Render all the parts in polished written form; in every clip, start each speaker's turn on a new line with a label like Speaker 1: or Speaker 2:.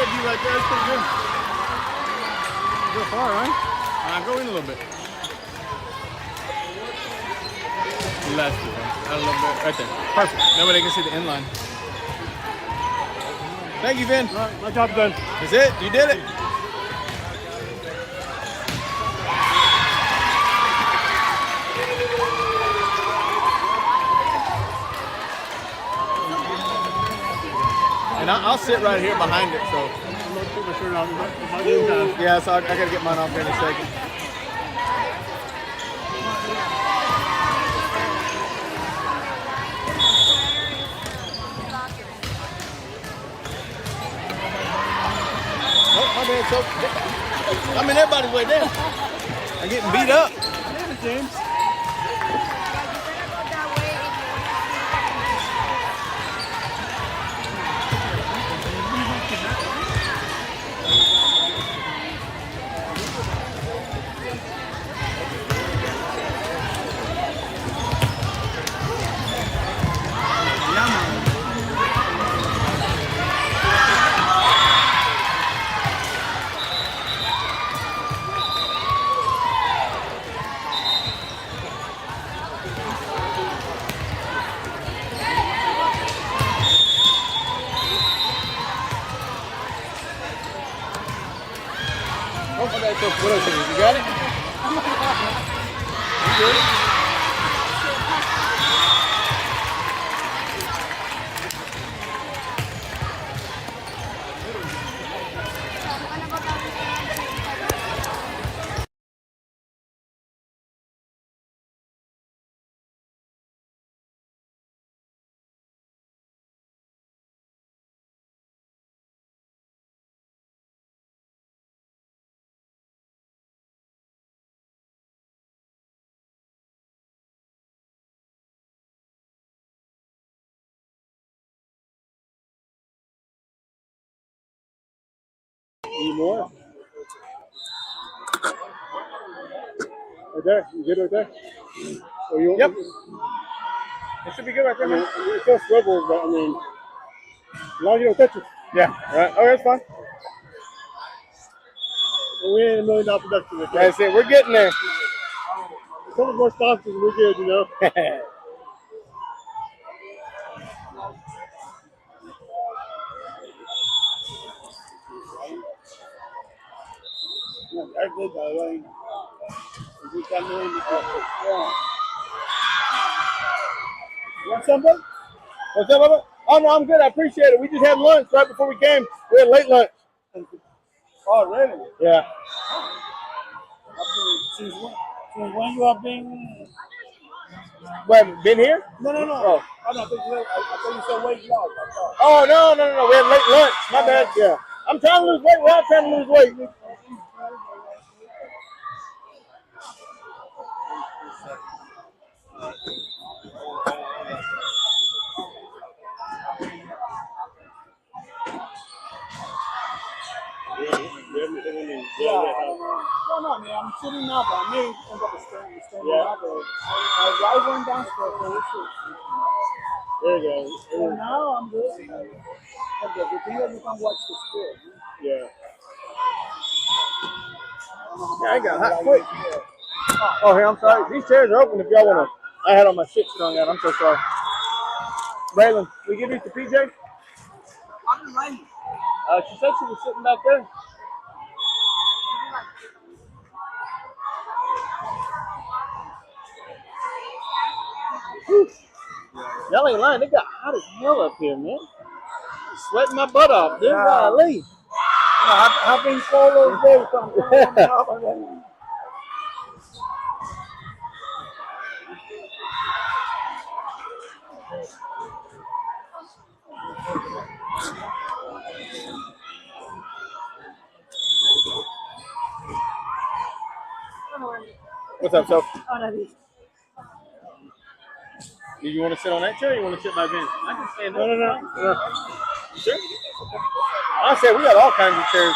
Speaker 1: that view right there. It's pretty good.
Speaker 2: Go far, right?
Speaker 1: Go in a little bit. Left. A little bit. Right there. Perfect. That way they can see the inline. Thank you, Vin.
Speaker 2: All right, my job's done.
Speaker 1: That's it. You did it. And I'll sit right here behind it. So.
Speaker 2: I'm going to put my shirt on.
Speaker 1: Yeah, so I gotta get mine off here in a second. Oh, my bad, so I'm in everybody's way down. I'm getting beat up.
Speaker 2: David James.
Speaker 1: What else is it? You got it? You good?
Speaker 2: Need more? Right there. You good right there? Or you,
Speaker 1: Yep. It should be good right there, man.
Speaker 2: It still swivels, but I mean, as long as you don't touch it.
Speaker 1: Yeah. All right. Oh, that's fine.
Speaker 2: We ain't $1 million production.
Speaker 1: That's it. We're getting there.
Speaker 2: Some of more sponsors, we're good, you know. That's good, by the way. You want something?
Speaker 1: What's up, Bubba? Oh, no, I'm good. I appreciate it. We just had lunch right before we came. We had late lunch.
Speaker 2: Oh, really?
Speaker 1: Yeah.
Speaker 2: Since when you have been?
Speaker 1: Wait, been here?
Speaker 2: No.
Speaker 1: Oh.
Speaker 2: I don't think I thought you said weight loss.
Speaker 1: Oh, no. We had late lunch. My bad. Yeah. I'm trying to lose weight. We're all trying to lose weight.
Speaker 2: No, man. I'm sitting up. I may end up standing up. I went downstairs for this shit.
Speaker 1: There you go.
Speaker 2: So now I'm good. Okay, the thing that you can watch the score.
Speaker 1: Yeah. Yeah, I got hot quick. Oh, hey, I'm sorry. These chairs are open if y'all want to. I had all my shit strung out. I'm so sorry. Braylon, we give these to PJ?
Speaker 2: I'm right.
Speaker 1: She said she was sitting back there. Whew. Y'all ain't lying. They got hot as hell up here, man. Sweating my butt off, dude. Golly.
Speaker 2: I've been all those days.
Speaker 1: What's up, Soph? Do you want to sit on that chair or you want to sit by Vin? I can stand up.
Speaker 2: No.
Speaker 1: Sure. I said we got all kinds of chairs.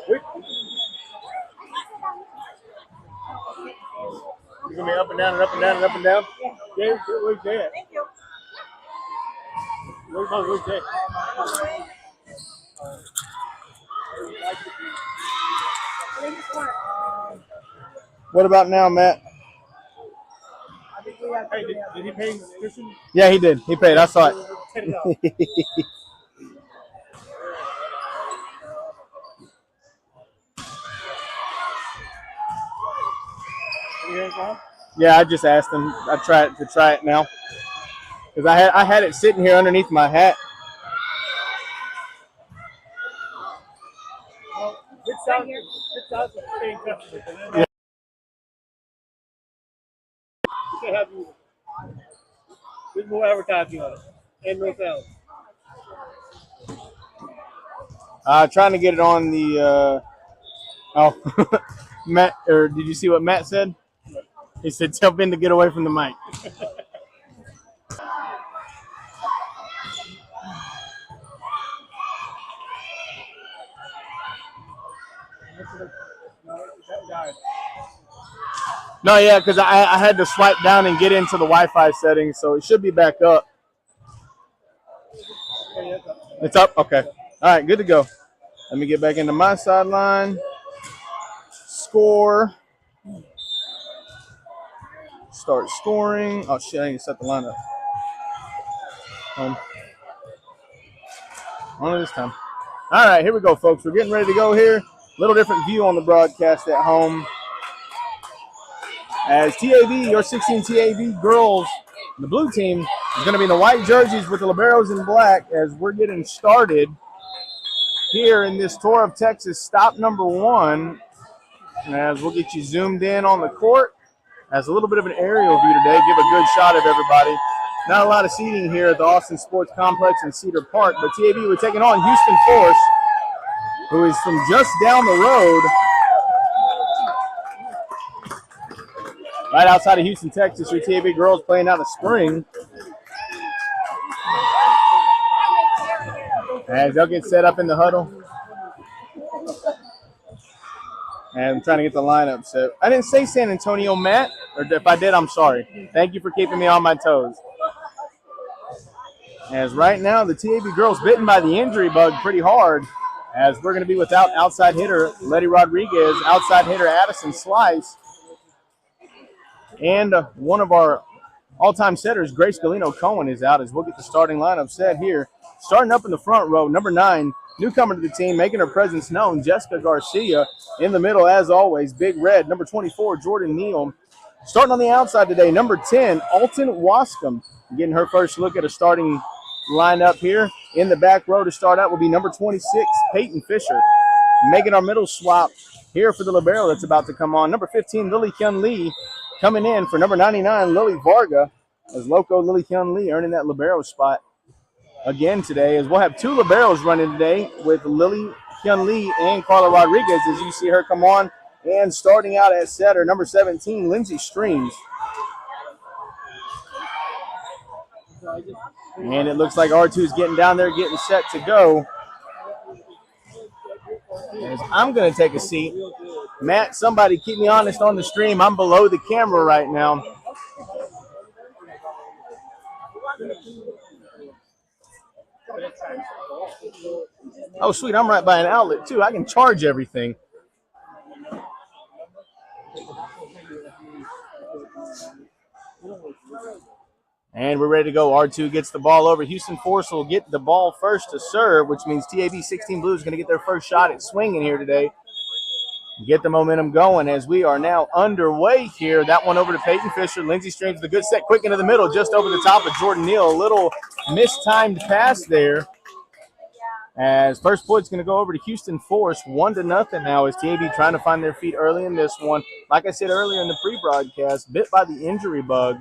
Speaker 1: You're going to be up and down and up and down and up and down?
Speaker 2: Where's Jay?
Speaker 3: Thank you.
Speaker 2: Where's Jay?
Speaker 1: What about now, Matt?
Speaker 2: Hey, did he pay Christian?
Speaker 1: Yeah, he did. He paid. I saw it. Yeah, I just asked him. I tried to try it now because I had it sitting here underneath my hat.
Speaker 2: It's out of paying customers.
Speaker 1: Yeah.
Speaker 2: You can't have you. There's no advertising on it and no sales.
Speaker 1: Trying to get it on the. Oh, Matt. Or did you see what Matt said? He said, "Tell Ben to get away from the mic." No, yeah, because I had to swipe down and get into the Wi-Fi settings, so it should be back up. It's up? Okay. All right, good to go. Let me get back into my sideline. Score. Start scoring. Oh, shit, I need to set the lineup. On this time. All right, here we go, folks. We're getting ready to go here. Little different view on the broadcast at home. As TAV, your 16 TAV girls, the blue team, is going to be in the white jerseys with the liberos in black as we're getting started here in this tour of Texas, stop number 1. As we'll get you zoomed in on the court. As a little bit of an aerial view today, give a good shot of everybody. Not a lot of seating here at the Austin Sports Complex in Cedar Park, but TAV, we're taking on Houston Force, who is from just down the road, right outside of Houston, Texas. Your TAV girls playing out of spring. As they'll get set up in the huddle. And I'm trying to get the lineup set. I didn't say San Antonio, Matt. Or if I did, I'm sorry. Thank you for keeping me on my toes. As right now, the TAV girls bitten by the injury bug pretty hard. As we're going to be without outside hitter Letty Rodriguez, outside hitter Addison Slice, and one of our all-time setters, Grace Galino Cohen, is out. As we'll get the starting lineup set here. Starting up in the front row, number 9, newcomer to the team, making her presence known, Jessica Garcia. In the middle, as always, Big Red, number 24, Jordan Neal. Starting on the outside today, number 10, Alton Wascom, getting her first look at a starting lineup here. In the back row to start out will be number 26, Peyton Fisher. Making our middle swap here for the libero that's about to come on. Number 15, Lily Hyun Lee, coming in for number 99, Lily Varga, as Loco Lily Hyun Lee earning that libero spot again today, as we'll have 2 liberos running today with Lily Hyun Lee and Carla Rodriguez, as you see her come on. And starting out at setter, number 17, Lindsey Streams. And it looks like R2 is getting down there, getting set to go. As I'm going to take a seat. Matt, somebody keep me honest on the stream. I'm below the camera right now. Oh, sweet. I'm right by an outlet, too. I can charge everything. And we're ready to go. R2 gets the ball over. Houston Force will get the ball first to serve, which means TAV 16 Blue is going to get their first shot at swinging here today. Get the momentum going as we are now underway here. That one over to Peyton Fisher. Lindsey Streams the good set quick into the middle, just over the top of Jordan Neal. A little mistimed pass there. As first point's going to go over to Houston Force, 1-0 now as TAV trying to find their feet early in this one. Like I said earlier in the pre-broadcast, bit by the injury bug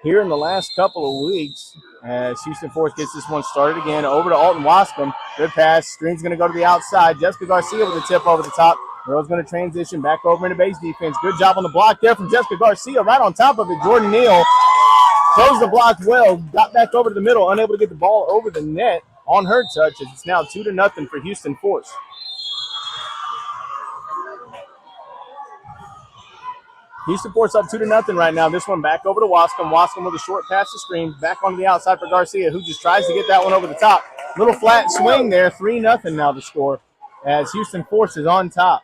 Speaker 1: here in the last couple of weeks as Houston Force gets this one started again. Over to Alton Wascom. Good pass. Screen's going to go to the outside. Jessica Garcia with a tip over the top. Girl's going to transition back over into base defense. Good job on the block there from Jessica Garcia. Right on top of it, Jordan Neal closed the block well. Got back over to the middle. Unable to get the ball over the net on her touch. It's now 2-0 for Houston Force. Houston Force up 2-0 right now. This one back over to Wascom. Wascom with a short pass to Scream. Back onto the outside for Garcia, who just tries to get that one over the top. Little flat swing there. 3-0 now to score as Houston Force is on top.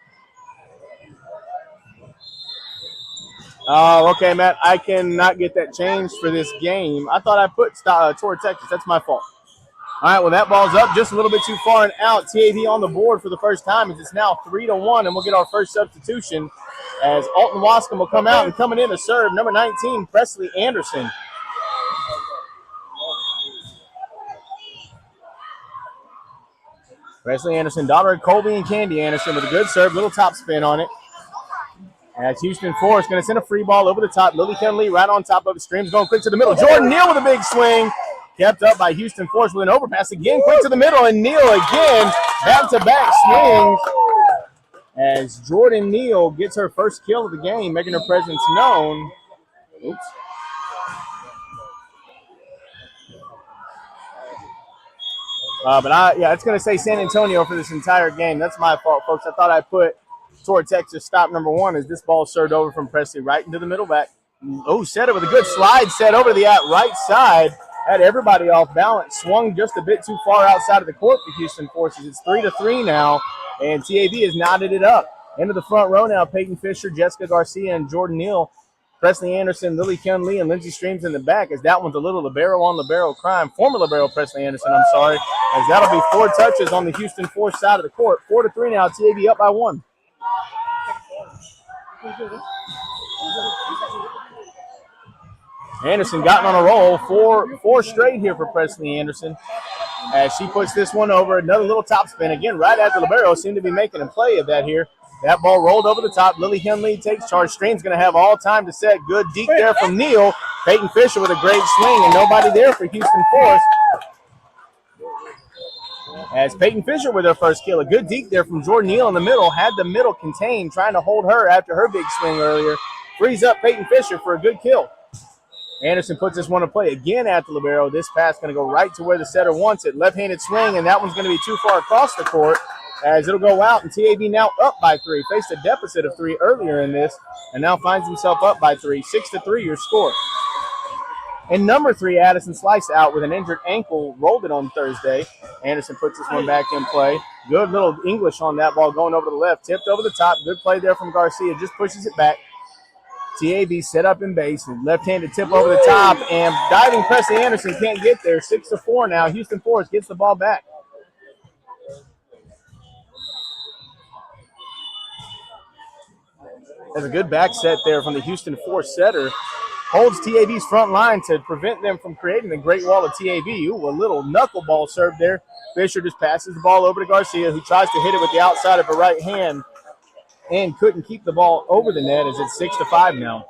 Speaker 1: Oh, okay, Matt. I cannot get that changed for this game. I thought I put toward Texas. That's my fault. All right, well, that ball's up just a little bit too far and out. TAV on the board for the first time. It's now 3-1, and we'll get our first substitution as Alton Wascom will come out, and coming in to serve, number 19, Presley Anderson. Presley Anderson, daughter of Colby and Candy Anderson with a good serve, little top spin on it. As Houston Forest going to send a free ball over the top. Lily Kenley right on top of it. Streams going quick to the middle. Jordan Neal with a big swing. Kept up by Houston Forest with an overpass again. Quick to the middle, and Neal again. Back-to-back swings as Jordan Neal gets her first kill of the game, making her presence known. Oops. It's going to say San Antonio for this entire game. That's my fault, folks. I thought I put toward Texas stop number 1 as this ball served over from Presley right into the middle back. Oh, set it with a good slide set over to the right side. Had everybody off balance. Swung just a bit too far outside of the court for Houston Forces. It's 3-3 now, and TAV has knotted it up. Into the front row now, Peyton Fisher, Jessica Garcia, and Jordan Neal. Presley Anderson, Lily Kyun Lee, and Lindsey Streams in the back, as that one's a little libero on libero crime. Former libero Presley Anderson, I'm sorry, as that'll be 4 touches on the Houston Force side of the court. 4-3 now, TAV up by 1. Anderson gotten on a roll, four straight here for Presley Anderson, as she puts this one over. Another little top spin again right at the libero. Seem to be making a play of that here. That ball rolled over the top. Lily Henley takes charge. Stream's going to have all time to set. Good deep there from Neal. Peyton Fisher with a great swing, and nobody there for Houston Forest. As Peyton Fisher with her first kill. A good deep there from Jordan Neal in the middle. Had the middle contained, trying to hold her after her big swing earlier. Frees up Peyton Fisher for a good kill. Anderson puts this one to play again at the libero. This pass going to go right to where the setter wants it. Left-handed swing, and that one's going to be too far across the court, as it'll go out, and TAV now up by 3. Faced a deficit of 3 earlier in this, and now finds himself up by 3. 6-3 your score. And number 3, Addison Slice out with an injured ankle, rolled it on Thursday. Anderson puts this one back in play. Good little English on that ball going over to the left. Tipped over the top. Good play there from Garcia. Just pushes it back. TAV set up in base. Left-handed tip over the top, and diving Presley Anderson can't get there. 6-4 now. Houston Forest gets the ball back. There's a good back set there from the Houston Forest setter. Holds TAV's front line to prevent them from creating the great wall of TAV. Ooh, a little knuckleball serve there. Fisher just passes the ball over to Garcia, who tries to hit it with the outside of her right hand and couldn't keep the ball over the net, as it's 6-5 now.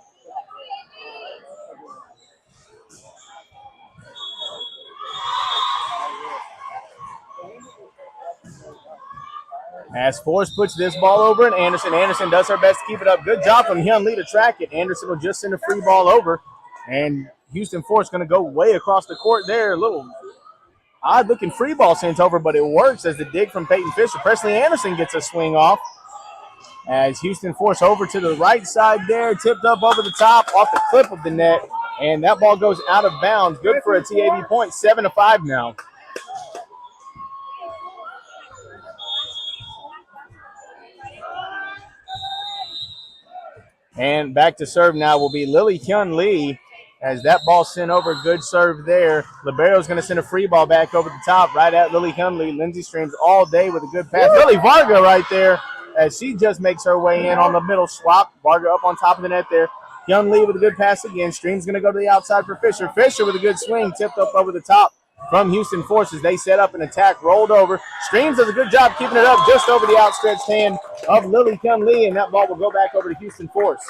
Speaker 1: As Forrest puts this ball over, and Anderson does her best to keep it up. Good job from Hyun Lee to track it. Anderson will just send a free ball over, and Houston Forest going to go way across the court there. A little odd-looking free ball sent over, but it works as the dig from Peyton Fisher. Presley Anderson gets a swing off, as Houston Forest over to the right side there, tipped up over the top, off the clip of the net, and that ball goes out of bounds. Good for a TAV point, 7-5 now. And back to serve now will be Lily Hyun Lee, as that ball sent over. Good serve there. Libero's going to send a free ball back over the top right at Lily Hyun Lee. Lindsey Streams all day with a good pass. Lily Varga right there, as she just makes her way in on the middle swap. Varga up on top of the net there. Hyun Lee with a good pass again. Streams going to go to the outside for Fisher. Fisher with a good swing, tipped up over the top from Houston Forces. They set up an attack, rolled over. Streams does a good job keeping it up just over the outstretched hand of Lily Kyun Lee, and that ball will go back over to Houston Force.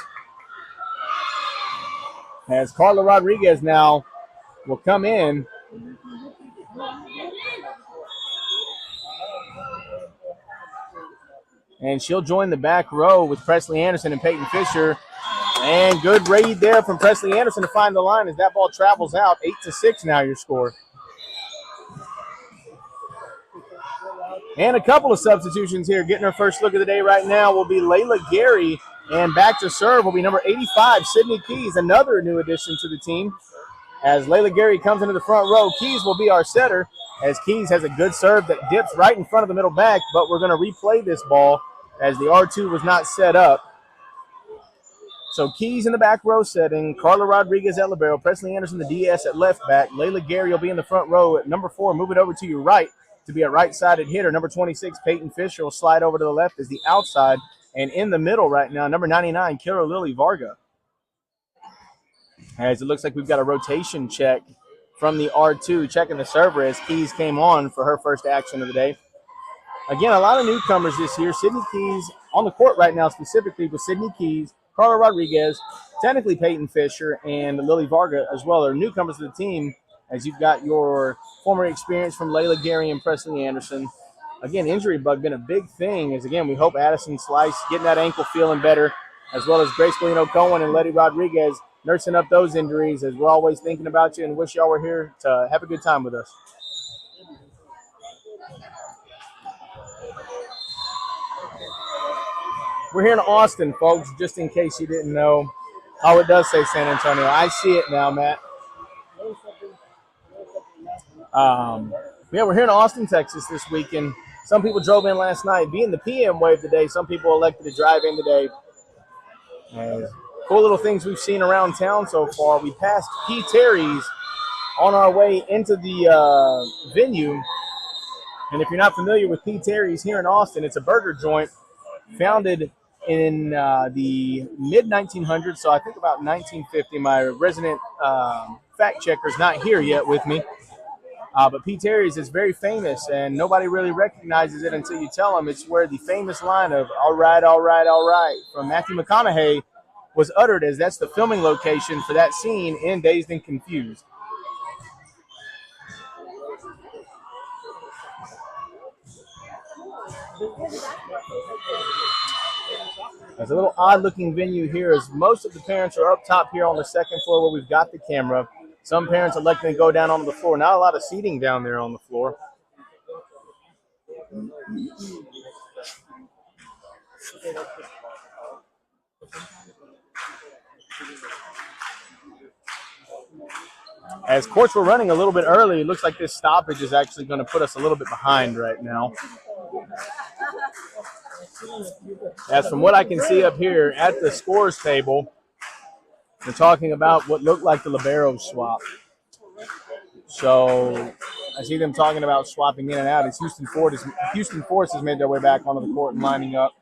Speaker 1: As Carla Rodriguez now will come in. And she'll join the back row with Presley Anderson and Peyton Fisher. And good read there from Presley Anderson to find the line as that ball travels out. 8-6 now your score. And a couple of substitutions here. Getting her first look of the day right now will be Layla Gary. And back to serve will be number 85, Sydney Keys, another new addition to the team. As Layla Gary comes into the front row, Keys will be our setter, as Keys has a good serve that dips right in front of the middle back, but we're going to replay this ball as the R2 was not set up. So Keys in the back row setting, Carla Rodriguez at libero, Presley Anderson, the DS at left back. Layla Gary will be in the front row at number 4. Move it over to your right to be a right-sided hitter. Number 26, Peyton Fisher will slide over to the left as the outside. And in the middle right now, number 99, Kira Lily Varga. As it looks like we've got a rotation check from the R2, checking the server as Keys came on for her first action of the day. Again, a lot of newcomers this year. Sydney Keys on the court right now specifically with Sydney Keys, Carla Rodriguez, technically Peyton Fisher, and Lily Varga as well are newcomers to the team, as you've got your former experience from Layla Gary and Presley Anderson. Again, injury bug been a big thing, as again, we hope Addison Slice getting that ankle feeling better, as well as Grace Colino-Cohen and Letty Rodriguez nursing up those injuries, as we're always thinking about you and wish y'all were here to have a good time with us. We're here in Austin, folks, just in case you didn't know. Oh, it does say San Antonio. I see it now, Matt. Yeah, we're here in Austin, Texas this weekend. Some people drove in last night. Being the PM wave today, some people elected to drive in today. Cool little things we've seen around town so far. We passed P. Terry's on our way into the venue. And if you're not familiar with P. Terry's here in Austin, it's a burger joint founded in the mid-1900s, so I think about 1950. My resident fact checker's not here yet with me. But P. Terry's is very famous, and nobody really recognizes it until you tell them. It's where the famous line of "all right, all right, all right" from Matthew McConaughey was uttered, as that's the filming location for that scene in Dazed and Confused. It's a little odd-looking venue here, as most of the parents are up top here on the second floor where we've got the camera. Some parents electing to go down onto the floor. Not a lot of seating down there on the floor. As courts were running a little bit early, it looks like this stoppage is actually going to put us a little bit behind right now. As from what I can see up here at the scores table, they're talking about what looked like the libero swap. So I see them talking about swapping in and out. As Houston Force has made their way back onto the court and lining up.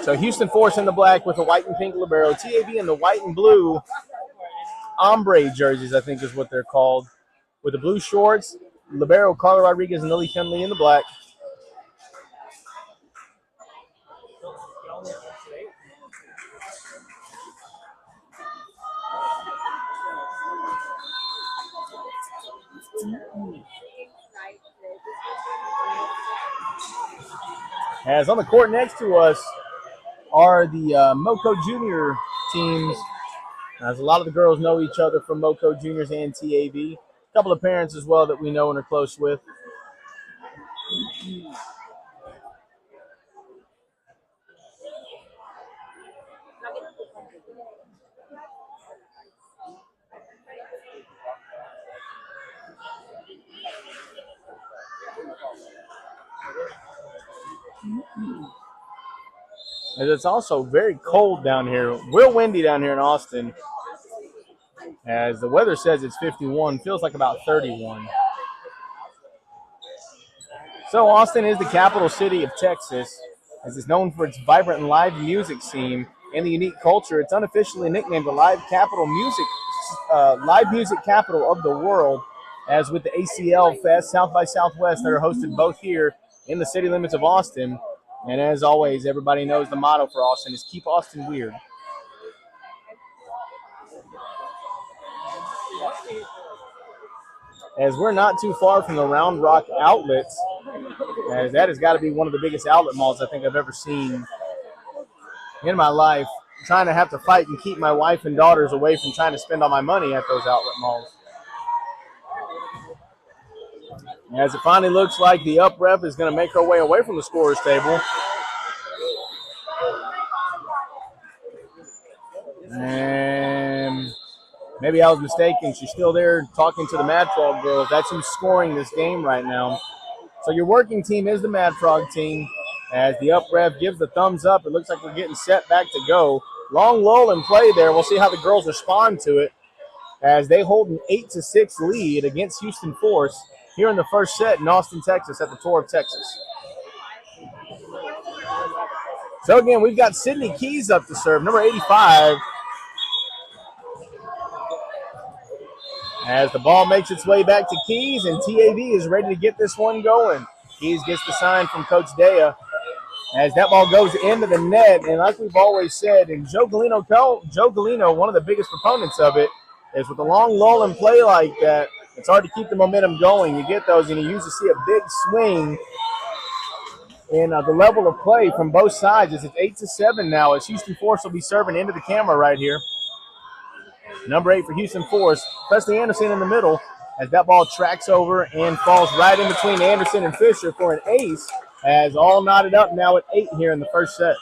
Speaker 1: So Houston Force in the black with the white and pink libero. TAV in the white and blue ombre jerseys, I think is what they're called, with the blue shorts. Libero, Carla Rodriguez and Lily Finley in the black. As on the court next to us are the Moco Junior teams. As a lot of the girls know each other from Moco Juniors and TAV. A couple of parents as well that we know and are close with. And it's also very cold down here, real windy down here in Austin. As the weather says it's 51, feels like about 31. So Austin is the capital city of Texas, as it's known for its vibrant and live music scene and the unique culture. It's unofficially nicknamed the live music capital of the world, as with the ACL Fest, South by Southwest, that are hosted both here in the city limits of Austin. And as always, everybody knows the motto for Austin is keep Austin weird. As we're not too far from the Round Rock Outlets, as that has got to be one of the biggest outlet malls I think I've ever seen in my life. I'm trying to have to fight and keep my wife and daughters away from trying to spend all my money at those outlet malls. As it finally looks like the up rep is going to make her way away from the scorer's table. And maybe I was mistaken. She's still there talking to the Mad Frog girls. That's who's scoring this game right now. So your working team is the Mad Frog team, As the up ref gives the thumbs up, it looks like we're getting set back to go. Long lull in play there. We'll see how the girls respond to it as they hold an 8-6 lead against Houston Force here in the first set in Austin, Texas at the Tour of Texas. So again, we've got Sydney Keys up to serve, number 85. As the ball makes its way back to Keys, and TAV is ready to get this one going. Keys gets the sign from Coach Dea as that ball goes into the net. And like we've always said, and Joe Galino, one of the biggest proponents of it, is with a long lull in play like that, it's hard to keep the momentum going. You get those, and you usually see a big swing in the level of play from both sides. It's 8-7 now as Houston Force will be serving into the camera right here. Number 8 for Houston Force, Presley Anderson in the middle as that ball tracks over and falls right in between Anderson and Fisher for an ace, as all knotted up now at 8 here in the first set.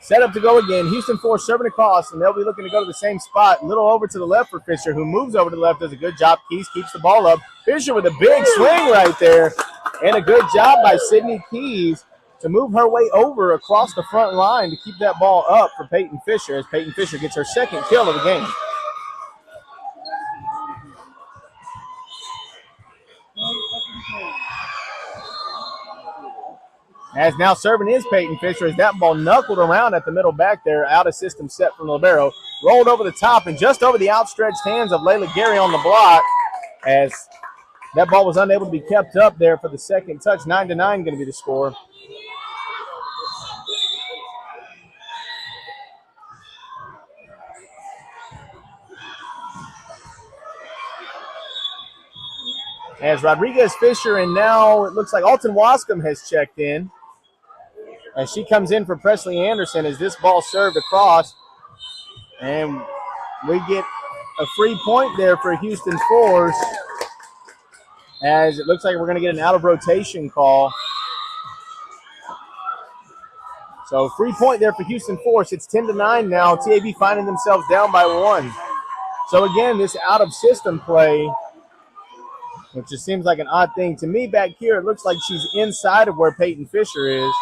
Speaker 1: Set up to go again. Houston Force serving across, and they'll be looking to go to the same spot. A little over to the left for Fisher, who moves over to the left, does a good job. Keys keeps the ball up. Fisher with a big swing right there, and a good job by Sydney Keys to move her way over across the front line to keep that ball up for Peyton Fisher, as Peyton Fisher gets her second kill of the game. As now serving is Peyton Fisher as that ball knuckled around at the middle back there, out of system set from libero. Rolled over the top and just over the outstretched hands of Layla Gary on the block as that ball was unable to be kept up there for the second touch. 9-9 going to be the score. As Rodriguez Fisher and now it looks like Alton Wascom has checked in. As she comes in for Presley Anderson as this ball served across. And we get a free point there for Houston Force as it looks like we're going to get an out of rotation call. So free point there for Houston Force. It's 10-9 now. TAV finding themselves down by 1. So again, this out of system play, which just seems like an odd thing. To me back here, it looks like she's inside of where Peyton Fisher is.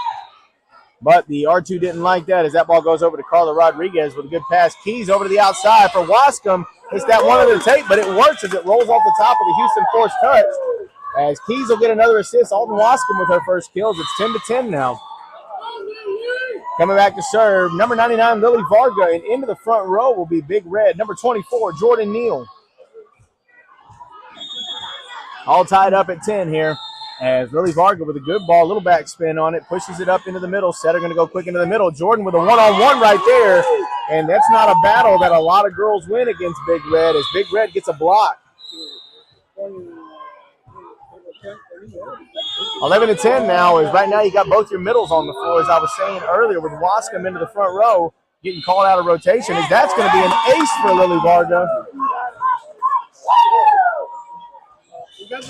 Speaker 1: But the R2 didn't like that as that ball goes over to Carla Rodriguez with a good pass. Keys over to the outside for Wascom. It's that one under the tape, but it works as it rolls off the top of the Houston Force touch. As Keys will get another assist. Alton Wascom with her first kills. It's 10-10 now. Coming back to serve, number 99, Lily Varga. And into the front row will be Big Red. Number 24, Jordan Neal. All tied up at 10 here. As Lily Varga with a good ball, a little backspin on it, pushes it up into the middle. Setter going to go quick into the middle. Jordan with a one-on-one right there. And that's not a battle that a lot of girls win against Big Red, as Big Red gets a block. 11-10 now, is right now you got both your middles on the floor, as I was saying earlier, with Wascom into the front row, getting called out of rotation. As that's going to be an ace for Lily Varga.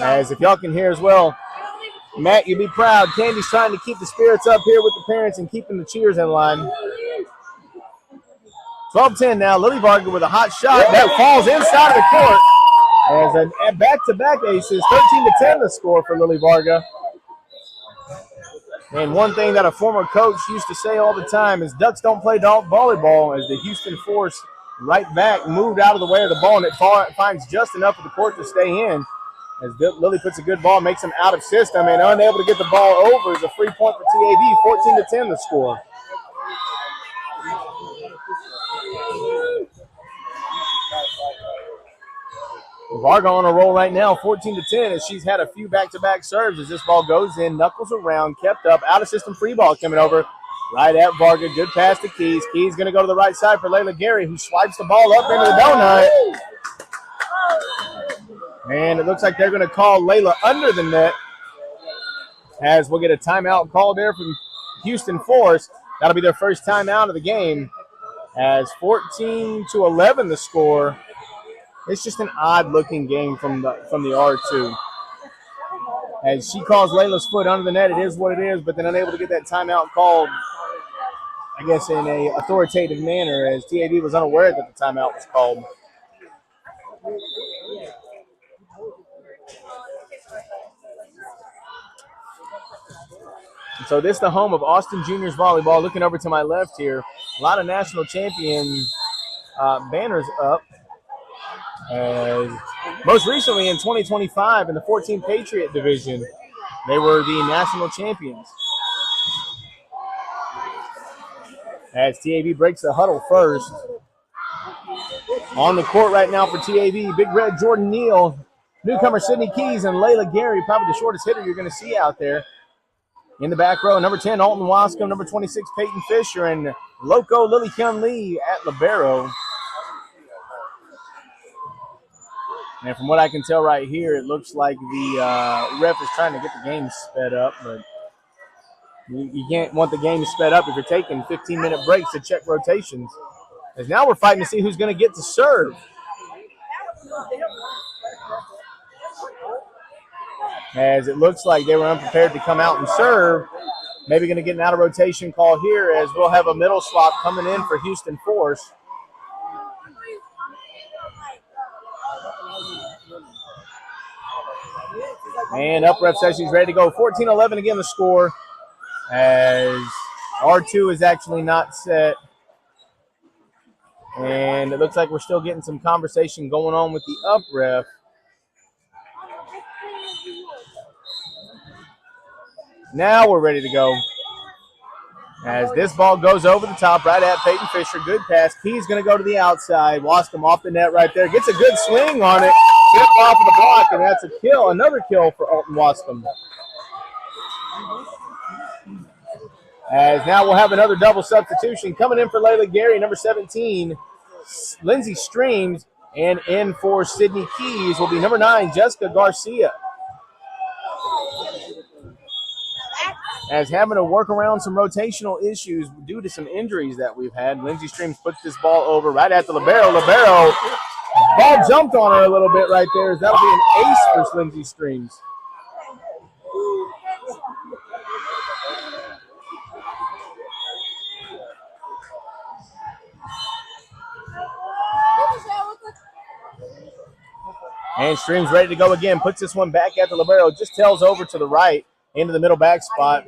Speaker 1: As if y'all can hear as well, Matt, you'd be proud. Candy's trying to keep the spirits up here with the parents and keeping the cheers in line. 12-10 now. Lily Varga with a hot shot that falls inside of the court. As a back-to-back aces, 13-10 the score for Lily Varga. And one thing that a former coach used to say all the time is Ducks don't play volleyball, as the Houston Force right back moved out of the way of the ball, and it finds just enough of the court to stay in. As Lily puts a good ball, makes him out of system, and unable to get the ball over is a free point for TAV. 14-10 the score. Varga on a roll right now, 14-10, as she's had a few back-to-back serves as this ball goes in, knuckles around, kept up, out of system free ball coming over right at Varga. Good pass to Keys. Keys going to go to the right side for Layla Gary, who swipes the ball up into the donut. And it looks like they're going to call Layla under the net, as we'll get a timeout call there from Houston Force. That'll be their first timeout of the game, as 14-11 the score. It's just an odd-looking game from the R2. As she calls Layla's foot under the net, it is what it is, but then unable to get that timeout called I guess, in a authoritative manner, as TAV was unaware that the timeout was called. So this is the home of Austin Juniors volleyball. Looking over to my left here, a lot of national champion banners up. Most recently in 2025 in the 14 Patriot division, they were the national champions. As TAV breaks the huddle first. On the court right now for TAV, Big Red Jordan Neal, newcomer Sydney Keys, and Layla Gary, probably the shortest hitter you're going to see out there. In the back row, number 10, Alton Wascom, number 26, Peyton Fisher, and Loco Lily Hyun Lee at libero. And from what I can tell right here, it looks like the ref is trying to get the game sped up, but you can't want the game sped up if you're taking 15-minute breaks to check rotations. As now we're fighting to see who's going to get to serve. As it looks like they were unprepared to come out and serve. Maybe going to get an out-of-rotation call here, as we'll have a middle swap coming in for Houston Force. And up ref session's ready to go. 14-11 again the score, as R2 is actually not set. And it looks like we're still getting some conversation going on with the up ref. Now we're ready to go. As this ball goes over the top right at Peyton Fisher. Good pass. Key's going to go to the outside. Wascom off the net right there. Gets a good swing on it. Tip off of the block, and that's a kill. Another kill for Alton Wascom. As now we'll have another double substitution. Coming in for Layla Gary, number 17, Lindsey Streams. And in for Sydney Keys will be number 9, Jessica Garcia. As having to work around some rotational issues due to some injuries that we've had, Lindsey Streams puts this ball over right at the libero. Libero, ball jumped on her a little bit right there. That'll be an ace for Lindsey Streams. And Streams ready to go again. Puts this one back at the libero. Just tails over to the right. Into the middle back spot.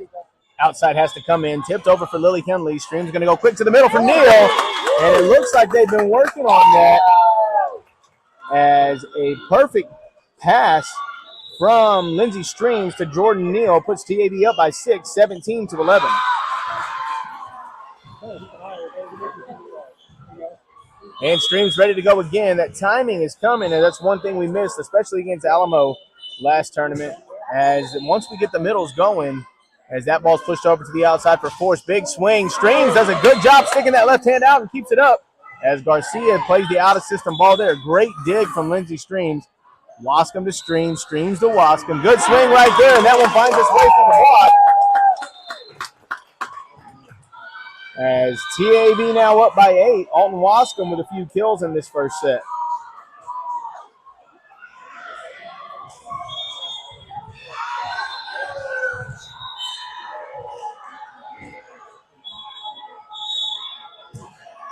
Speaker 1: Outside has to come in. Tipped over for Lily Henley. Streams going to go quick to the middle for Neal. And it looks like they've been working on that, as a perfect pass from Lindsey Streams to Jordan Neal puts TAV up by 6, 17-11. And Streams ready to go again. That timing is coming, and that's one thing we missed, especially against Alamo last tournament. As once we get the middles going, as that ball's pushed over to the outside for Force. Big swing. Streams does a good job sticking that left hand out and keeps it up, as Garcia plays the out-of-system ball there. Great dig from Lindsey Streams. Wascom to Streams. Streams to Wascom. Good swing right there, and that one finds its way through the block. As TAV now up by 8. Alton Wascom with a few kills in this first set.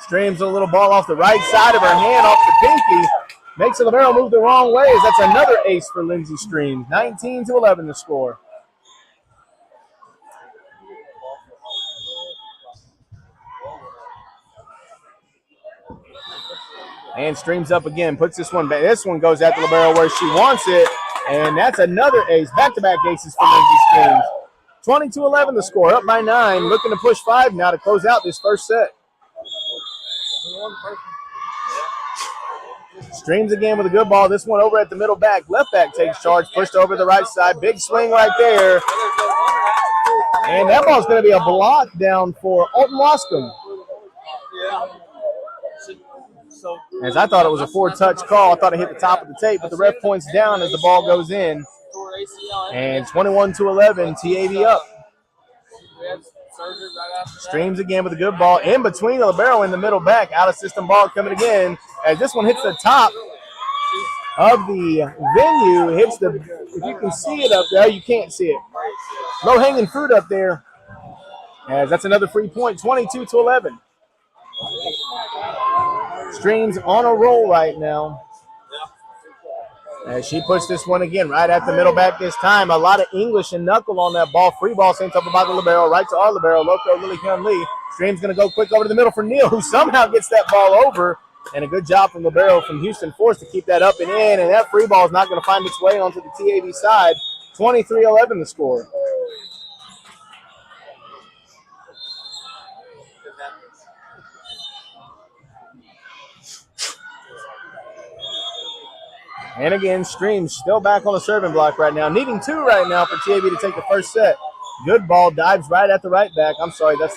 Speaker 1: Streams a little ball off the right side of her hand, off the pinky. Makes the libero move the wrong way, as that's another ace for Lindsey Streams. 19-11 the score. And Streams up again, puts this one back. This one goes at the libero where she wants it, and that's another ace. Back-to-back aces for Lindsey Streams. 20-11 the score, up by 9. Looking to push 5 now to close out this first set. Streams again with a good ball. This one over at the middle back. Left back takes charge. Pushed over the right side. Big swing right there. And that ball's going to be a block down for Alton Wascom. As I thought it was a 4-touch call. I thought it hit the top of the tape, but the ref points down as the ball goes in. And 21-11, TAV up. Streams again with a good ball in between the libero and the middle back. Out of system ball coming again, as this one hits the top of the venue. Hits the, if you can see it up there, you can't see it. Low hanging fruit up there. As that's another free point, 22-11. Streams on a roll right now. As she puts this one again right at the middle back this time. A lot of English and knuckle on that ball. Free ball sent up by the libero, right to our libero, Loco Lily Hyun Lee. Stream's going to go quick over to the middle for Neal, who somehow gets that ball over. And a good job from libero from Houston Force to keep that up and in. And that free ball is not going to find its way onto the TAV side. 23-11 the score. And again, Streams still back on the serving block right now. Needing 2 right now for TAV to take the first set. Good ball, dives right at the right back. I'm sorry, that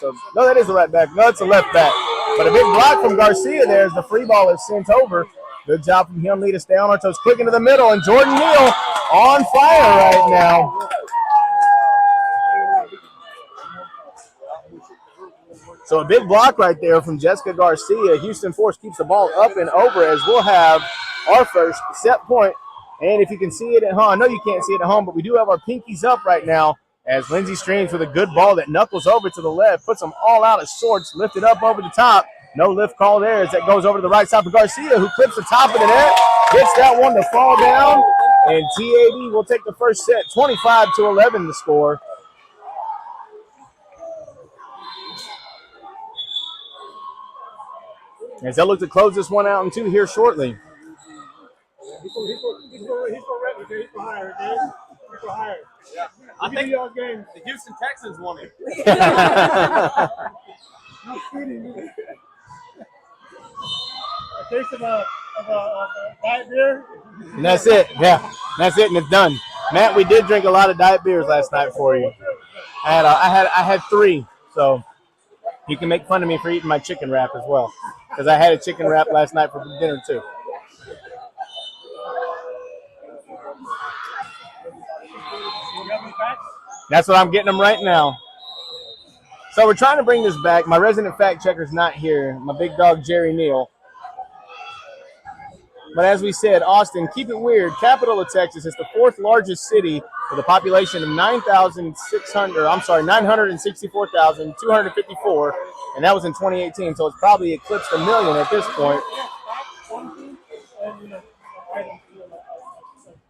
Speaker 1: is the right back. No, it's the left back. But a big block from Garcia there as the free ball is sent over. Good job from Hyun Lee to stay on our toes. Quick into the middle, and Jordan Neal on fire right now. So a big block right there from Jessica Garcia. Houston Force keeps the ball up and over as we'll have our first set point. And if you can see it at home, I know you can't see it at home, but we do have our pinkies up right now as Lindsey Streams with a good ball that knuckles over to the left, puts them all out of sorts, lifted up over the top. No lift call there as that goes over to the right side for Garcia, who clips the top of the net, gets that one to fall down, and TAV will take the first set, 25-11 the score. As they'll look to close this one out in 2 here shortly.
Speaker 2: He's for hire, okay? He's for hire.
Speaker 3: Yeah. I think the Houston Texans won it.
Speaker 2: No kidding. A taste of a diet beer.
Speaker 1: And that's it. Yeah, that's it, and it's done. Matt, we did drink a lot of diet beers last night for you. I had 3, so you can make fun of me for eating my chicken wrap as well, because I had a chicken wrap last night for dinner too. That's what I'm getting them right now. So we're trying to bring this back. My resident fact checker's not here. My big dog, Jerry Neal. But as we said, Austin, keep it weird. Capital of Texas is the 4th largest city with a population of 964,254, and that was in 2018. So it's probably eclipsed 1 million at this point.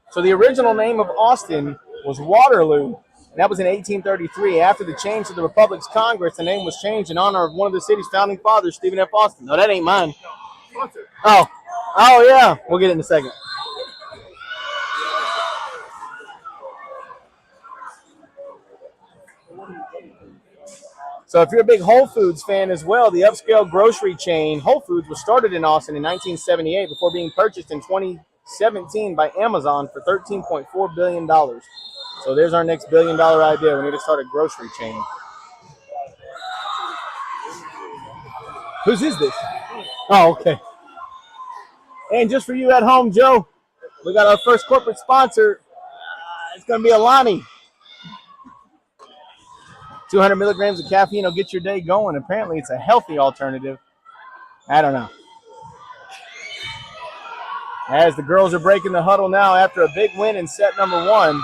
Speaker 1: So the original name of Austin was Waterloo. And that was in 1833. After the change to the Republic's Congress, the name was changed in honor of one of the city's founding fathers, Stephen F. Austin. No, that ain't mine. Oh, yeah. We'll get it in a second. So if you're a big Whole Foods fan as well, the upscale grocery chain Whole Foods was started in Austin in 1978 before being purchased in 2017 by Amazon for $13.4 billion. So there's our next $1 billion idea. We need to start a grocery chain. Whose is this? Oh, okay. And just for you at home, Joe, we got our first corporate sponsor. It's going to be Alani. 200 milligrams of caffeine will get your day going. Apparently, it's a healthy alternative. I don't know. As the girls are breaking the huddle now after a big win in set number 1.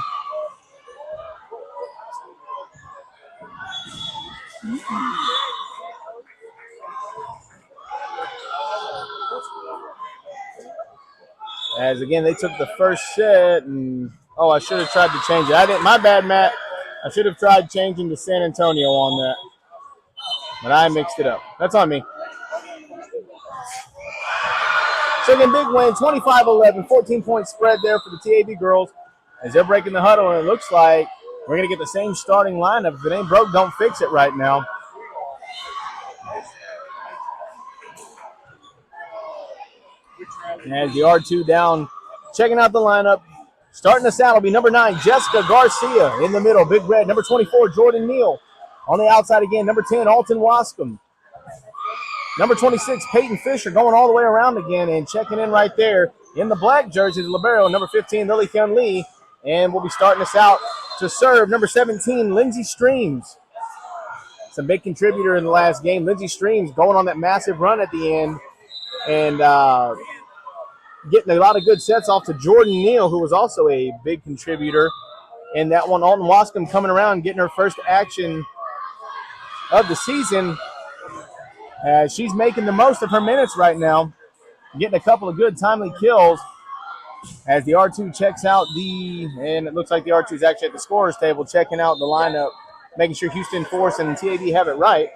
Speaker 1: As again, they took the first set, and I should have tried to change it. I didn't. My bad, Matt. I should have tried changing to San Antonio on that, but I mixed it up. That's on me. So again, big win, 25-11, 14-point spread there for the TAV girls as they're breaking the huddle, and it looks like we're going to get the same starting lineup. If it ain't broke, don't fix it right now. As the R2 down, checking out the lineup. Starting us out will be number 9, Jessica Garcia in the middle, big red. Number 24, Jordan Neal. On the outside again, number 10, Alton Wascom. Number 26, Peyton Fisher going all the way around again and checking in right there in the black jersey, the libero, number 15, Lily Hyun Lee. And we'll be starting us out to serve, number 17, Lindsey Streams. It's a big contributor in the last game. Lindsey Streams going on that massive run at the end and getting a lot of good sets off to Jordan Neal, who was also a big contributor in that one. Alton Wascom coming around, getting her first action of the season. She's making the most of her minutes right now, getting a couple of good timely kills as the R2 checks out and it looks like the R2 is actually at the scorer's table checking out the lineup, making sure Houston Force and TAV have it right.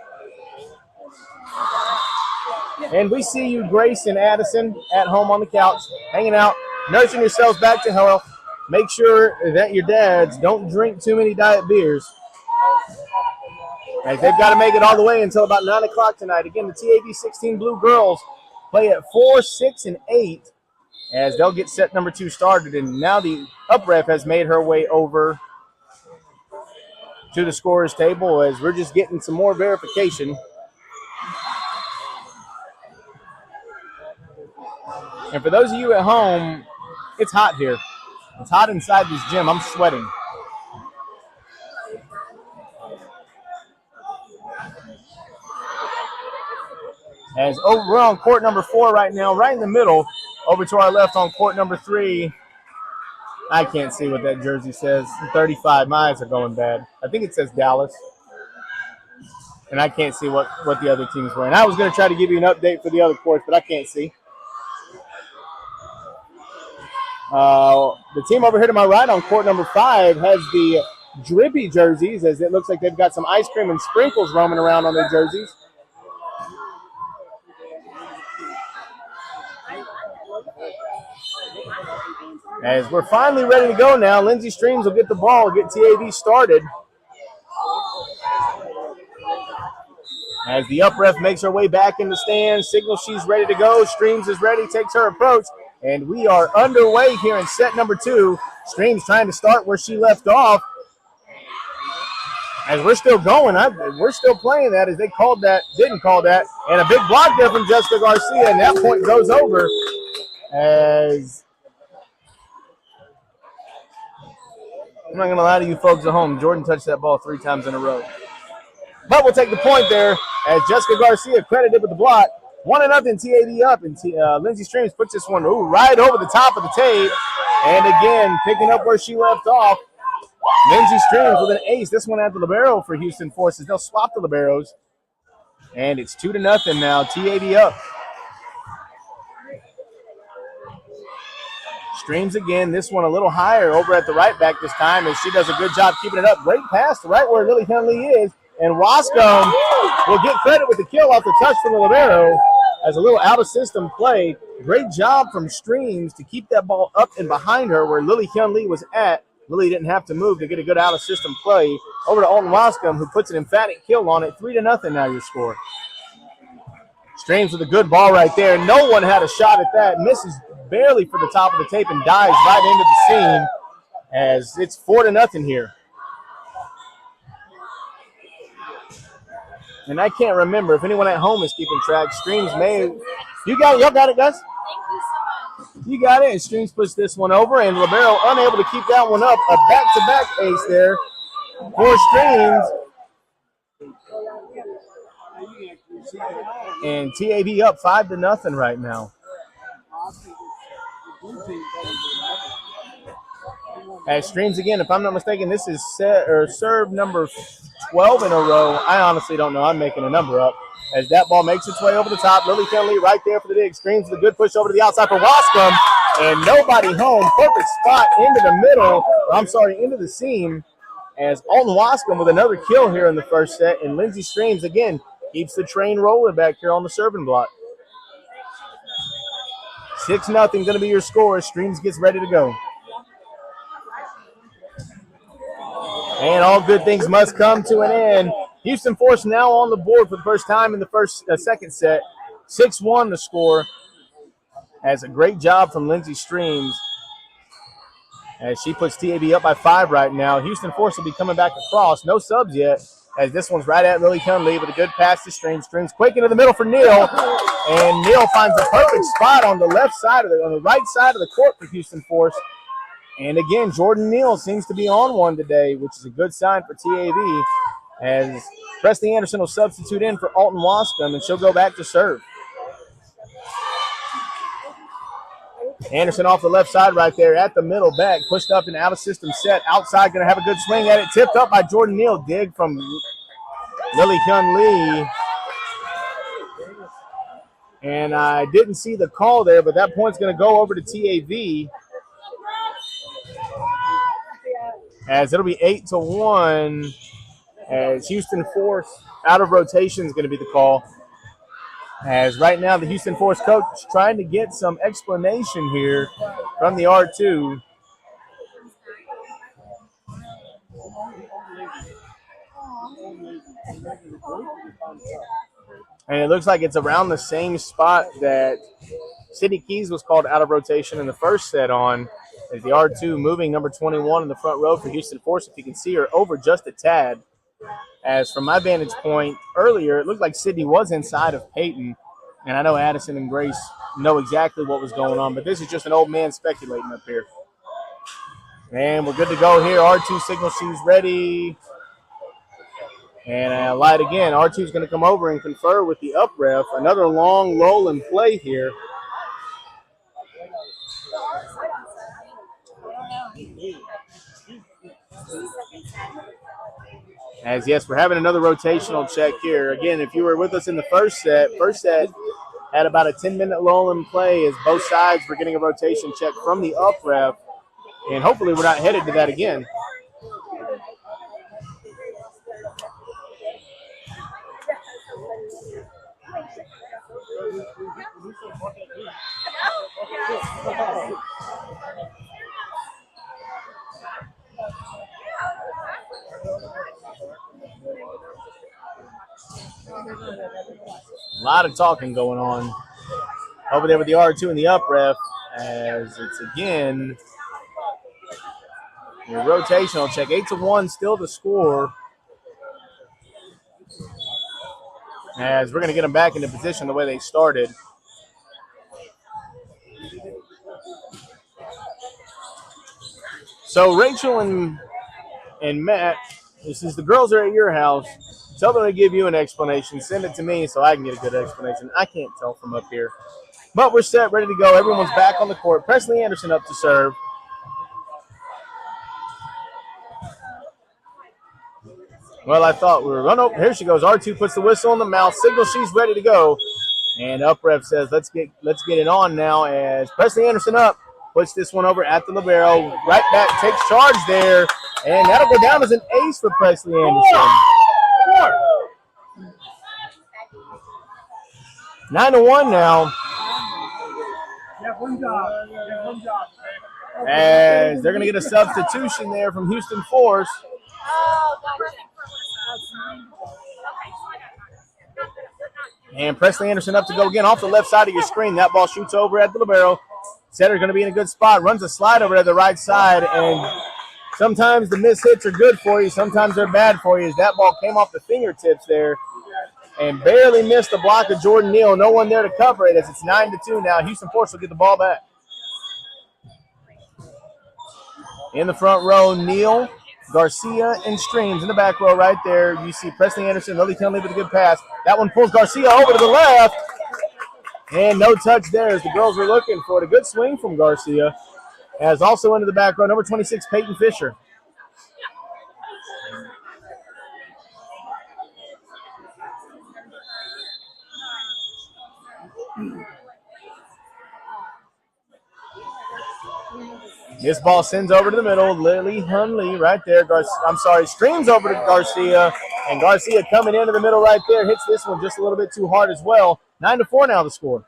Speaker 1: And we see you, Grace and Addison, at home on the couch, hanging out, nursing yourselves back to health. Make sure that your dads don't drink too many diet beers, as they've got to make it all the way until about 9 o'clock tonight. Again, the TAV 16 Blue Girls play at 4, 6, and 8 as they'll get set number 2 started. And now the up ref has made her way over to the scorer's table as we're just getting some more verification. And for those of you at home, it's hot here. It's hot inside this gym. I'm sweating. As we're on court number 4 right now, right in the middle. Over to our left on court number 3. I can't see what that jersey says. 35. My eyes are going bad. I think it says Dallas. And I can't see what the other team's wearing. I was going to try to give you an update for the other courts, but I can't see. The team over here to my right on court number 5 has the drippy jerseys, as it looks like they've got some ice cream and sprinkles roaming around on their jerseys. As we're finally ready to go now, Lindsey Streams will get the ball, get TAV started. As the up ref makes her way back in the stands, signals she's ready to go. Streams is ready, takes her approach, and we are underway here in set number 2. Streams trying to start where she left off. As we're still going, we're still playing that as they didn't call that. And a big block there from Jessica Garcia, and that point goes over as I'm not going to lie to you folks at home. Jordan touched that ball 3 times in a row. But we'll take the point there as Jessica Garcia credited with the block. 1-0 TAV up, and Lindsey Streams puts this one right over the top of the tape. And again, picking up where she left off. Lindsey Streams with an ace. This one at the libero for Houston Forces. They'll swap the liberos. And it's 2-0 now. TAV up. Streams again. This one a little higher over at the right back this time, and she does a good job keeping it up. Great pass right where Lily Henley is. And Wascom will get credit with the kill off the touch from the libero as a little out-of-system play. Great job from Streams to keep that ball up and behind her where Lily Hyun-Lee was at. Lily didn't have to move to get a good out-of-system play. Over to Alton Wascom, who puts an emphatic kill on it. 3-0 now your score. Streams with a good ball right there. No one had a shot at that. Misses barely for the top of the tape and dives right into the seam as it's 4-0 here. And I can't remember if anyone at home is keeping track. Streams may have. Y'all got it, guys? You got it. And Streams puts this one over, and libero unable to keep that one up. A back-to-back ace there for Streams. And TAV up 5-0 right now. As Streams again, if I'm not mistaken, this is serve number 12 in a row. I honestly don't know. I'm making a number up. As that ball makes its way over the top. Lily Kelly right there for the dig. Streams with a good push over to the outside for Wascom. And nobody home. Perfect spot into the middle. Into the seam. As Alton Wascom with another kill here in the first set. And Lindsey Streams, again, keeps the train rolling back here on the serving block. 6-0 going to be your score as Streams gets ready to go. And all good things must come to an end. Houston Force now on the board for the first time in the second set. 6-1 the score. As a great job from Lindsey Streams as she puts TAV up by 5 right now. Houston Force will be coming back across. No subs yet, as this one's right at Lily Hunley with a good pass to Streams. Streams quick into the middle for Neal. And Neal finds a perfect spot on the right side of the court for Houston Force. And again, Jordan Neal seems to be on one today, which is a good sign for TAV, as Presley Anderson will substitute in for Alton Wascom, and she'll go back to serve. Anderson off the left side right there at the middle back, pushed up and out of system set. Outside, going to have a good swing at it. Tipped up by Jordan Neal. Dig from Lily Hyun Lee. And I didn't see the call there, but that point's going to go over to TAV. As it'll be 8-1. As Houston Force out of rotation is going to be the call. As right now the Houston Force coach is trying to get some explanation here from the R2. And it looks like it's around the same spot that City Keys was called out of rotation in the first set on. As the R2 moving number 21 in the front row for Houston Force, if you can see her, over just a tad. As from my vantage point earlier, it looked like Sydney was inside of Peyton. And I know Addison and Grace know exactly what was going on, but this is just an old man speculating up here. And we're good to go here. R2 signals she's ready. And I lied again. R2 is going to come over and confer with the up ref. Another long roll and play here. As yes, we're having another rotational check here. Again, if you were with us in the first set had about a 10-minute lull and play as both sides were getting a rotation check from the up ref. And hopefully we're not headed to that again. A lot of talking going on over there with the R2 and the up ref, as it's again a rotational check. 8-1 still the score. As we're going to get them back into position the way they started. So Rachel and Matt, this is the girls are at your house. Tell them to give you an explanation. Send it to me so I can get a good explanation. I can't tell from up here. But we're set, ready to go. Everyone's back on the court. Presley Anderson up to serve. Well, I thought we were going to. Here she goes. R2 puts the whistle in the mouth. Signals she's ready to go. And up ref says, let's get it on now as Presley Anderson up. Puts this one over at the libero. Right back, takes charge there. And that'll go down as an ace for Presley Anderson. 9-1 now. As they're going to get a substitution there from Houston Force. And Presley Anderson up to go again off the left side of your screen. That ball shoots over at the libero. Setter's going to be in a good spot. Runs a slide over to the right side. And sometimes the miss hits are good for you. Sometimes they're bad for you. As that ball came off the fingertips there and barely missed the block of Jordan Neal. No one there to cover it as it's 9-2 now. Houston Force will get the ball back. In the front row, Neal, Garcia, and Streams. In the back row right there, you see Presley Anderson, Lily Kinley with a good pass. That one pulls Garcia over to the left. And no touch there as the girls were looking for it. A good swing from Garcia. As also into the back row, number 26, Peyton Fisher. This ball sends over to the middle. Lily Hunley right there. Streams over to Garcia. And Garcia coming into the middle right there. Hits this one just a little bit too hard as well. 9-4 now the score.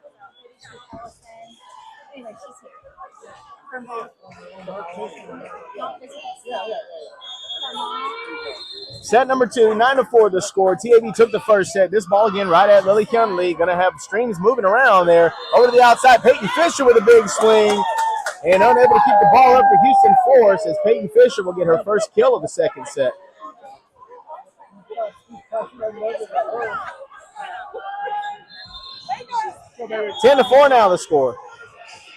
Speaker 1: Set number 2, 9-4 the score. TAV took the first set. This ball again right at Lily Hunley. Going to have Streams moving around there. Over to the outside. Peyton Fisher with a big swing. And unable to keep the ball up for Houston Force as Peyton Fisher will get her first kill of the second set. (10-4) now the score.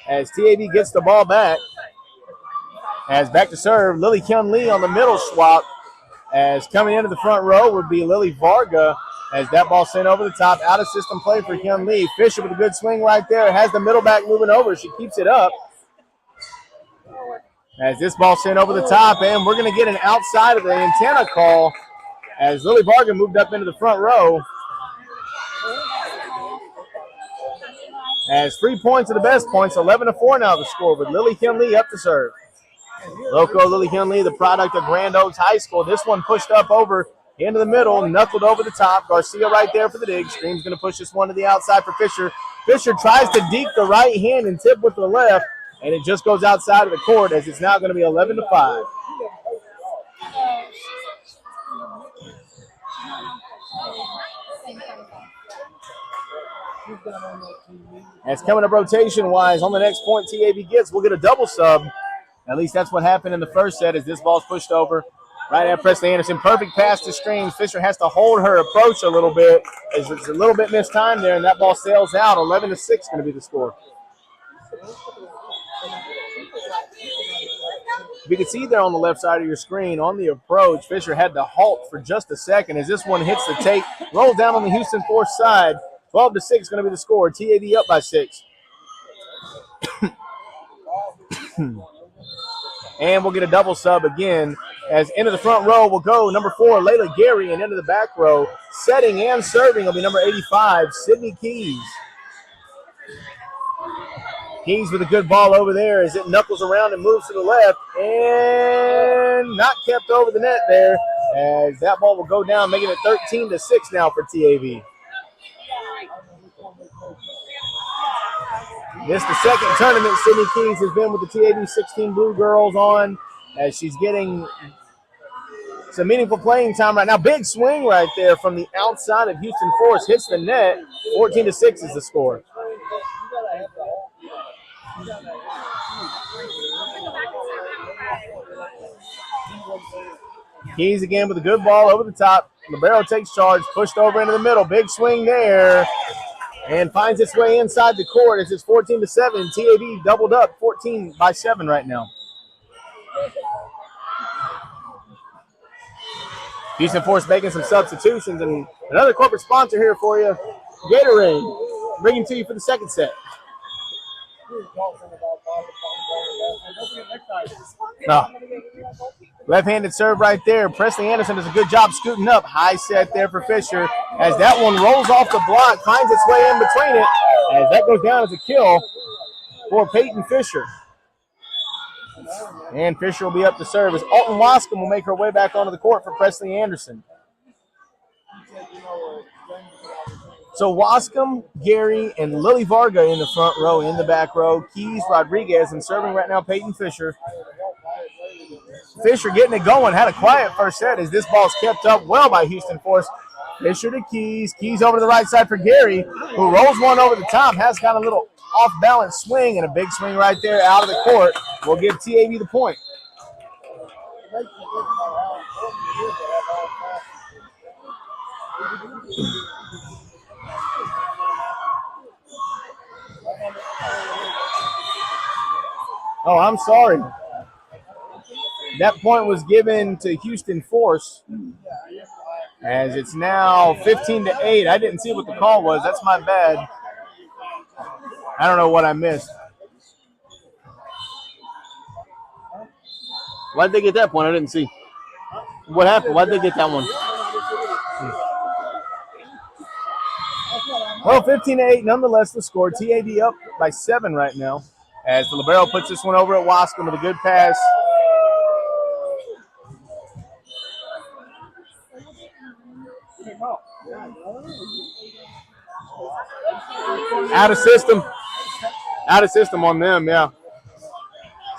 Speaker 1: As TAV gets the ball back. As back to serve, Lily Kyun Lee on the middle swap. As coming into the front row would be Lily Varga. As that ball sent over the top. Out of system play for Hyun Lee. Fisher with a good swing right there. Has the middle back moving over. She keeps it up. As this ball sent over the top, and we're going to get an outside of the antenna call as Lily Varga moved up into the front row. As 3 points are the best points, 11-4 now the score with Lily Kinley up to serve. Loco Lily Kinley, the product of Grand Oaks High School. This one pushed up over into the middle, knuckled over the top. Garcia right there for the dig. Stream's going to push this one to the outside for Fisher. Fisher tries to deke the right hand and tip with the left, and it just goes outside of the court as it's now going to be 11-5. As coming up rotation-wise, on the next point TAV gets, we'll get a double sub. At least that's what happened in the first set as this ball's pushed over. Right at Presley Anderson. Perfect pass to Streams. Fisher has to hold her approach a little bit as it's a little bit mistimed there, and that ball sails out. 11-6 going to be the score. You can see there on the left side of your screen on the approach, Fisher had to halt for just a second as this one hits the tape, rolls down on the Houston Force side. 12-6 going to be the score. TAV up by 6. And we'll get a double sub again as into the front row will go number 4, Layla Gary, and into the back row, setting and serving will be number 85, Sydney Keys. Keys with a good ball over there as it knuckles around and moves to the left, and not kept over the net there as that ball will go down, making it 13-6 now for TAV. This is the second tournament Sydney Keys has been with the TAV 16 Blue Girls on as she's getting some meaningful playing time right now. Big swing right there from the outside of Houston Force. Hits the net. 14-6 is the score. Keys again with a good ball over the top. Libero takes charge, pushed over into the middle. Big swing there. And finds its way inside the court as it's 14-7. TAV doubled up 14-7 right now. Houston Force making some substitutions, and another corporate sponsor here for you, Gatorade, bringing to you for the second set. No. Left-handed serve right there. Presley Anderson does a good job scooting up. High set there for Fisher as that one rolls off the block, finds its way in between it as that goes down as a kill for Peyton Fisher. And Fisher will be up to serve as Alton Wascom will make her way back onto the court for Presley Anderson. So Wascom, Gary, and Lily Varga in the front row. In the back row, Keys, Rodriguez, and serving right now Peyton Fisher. Fisher getting it going. Had a quiet first set as this ball's kept up well by Houston Force. Fisher to Keys. Keys over to the right side for Gary, who rolls one over the top. Has got a little off-balance swing and a big swing right there out of the court. Will give TAV the point. Oh, I'm sorry. That point was given to Houston Force as it's now 15-8. I didn't see what the call was. That's my bad. I don't know what I missed. Why'd they get that point? I didn't see. What happened? Why'd they get that one? Well, 15-8 nonetheless the score. TAV up by 7 right now as the libero puts this one over at Wascom with a good pass. Out of system. Out of system on them, yeah.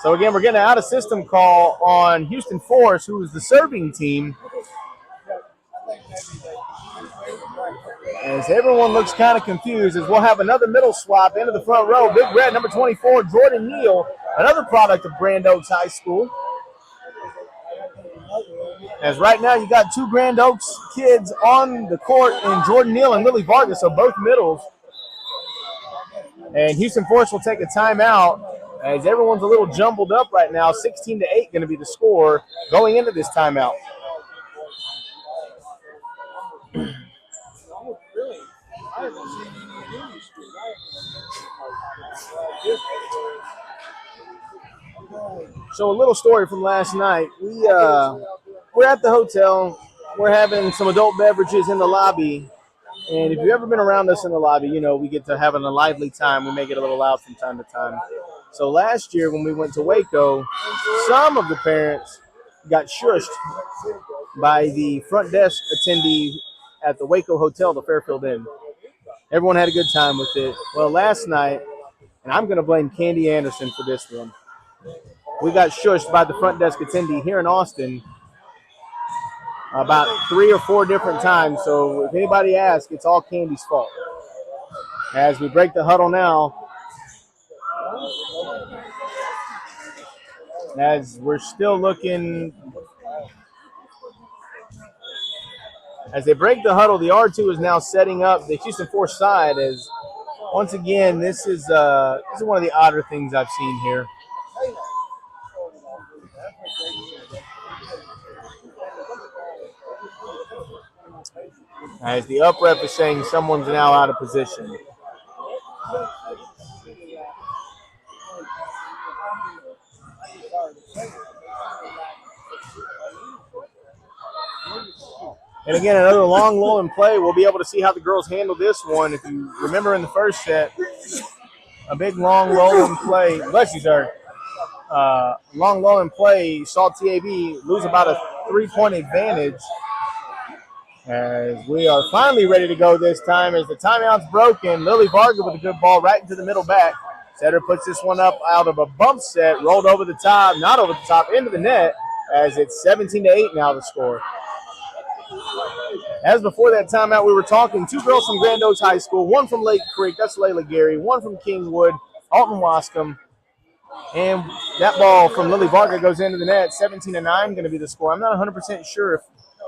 Speaker 1: So, again, we're getting an out-of-system call on Houston Force, who is the serving team. As everyone looks kind of confused, as we'll have another middle swap into the front row. Big red, number 24, Jordan Neal, another product of Grand Oaks High School. As right now you got two Grand Oaks kids on the court in Jordan Neal and Lily Vargas, so both middles. And Houston Force will take a timeout as everyone's a little jumbled up right now. 16-8 going to be the score going into this timeout. So a little story from last night. We're at the hotel we're having some adult beverages in the lobby. And if you've ever been around us in the lobby, you know we get to having a lively time. We make it a little loud from time to time. So last year when we went to Waco, some of the parents got shushed by the front desk attendee at the Waco Hotel, the Fairfield Inn. Everyone had a good time with it. Well, last night, and I'm going to blame Candy Anderson for this one, we got shushed by the front desk attendee here in Austin about 3 or 4 different times. So if anybody asks, it's all Candy's fault. As we break the huddle now, as we're still looking, as they break the huddle, the R2 is now setting up the Houston Force side. As once again, this is one of the odder things I've seen here. As the up rep is saying someone's now out of position. And again, another long lull in play. We'll be able to see how the girls handle this one. If you remember in the first set, a big long lull in play. Bless you, sir. Long lull in play saw TAV lose about a 3-point advantage. As we are finally ready to go this time, as the timeout's broken, Lily Varga with a good ball right into the middle back. Setter puts this one up out of a bump set, rolled over the top, not over the top, into the net, as it's 17-8 now the score. As before that timeout, we were talking 2 girls from Grand Oaks High School, 1 from Lake Creek, that's Layla Gary, 1 from Kingwood, Alton Wascom, and that ball from Lily Varga goes into the net. 17-9 going to be the score. I'm not 100% sure if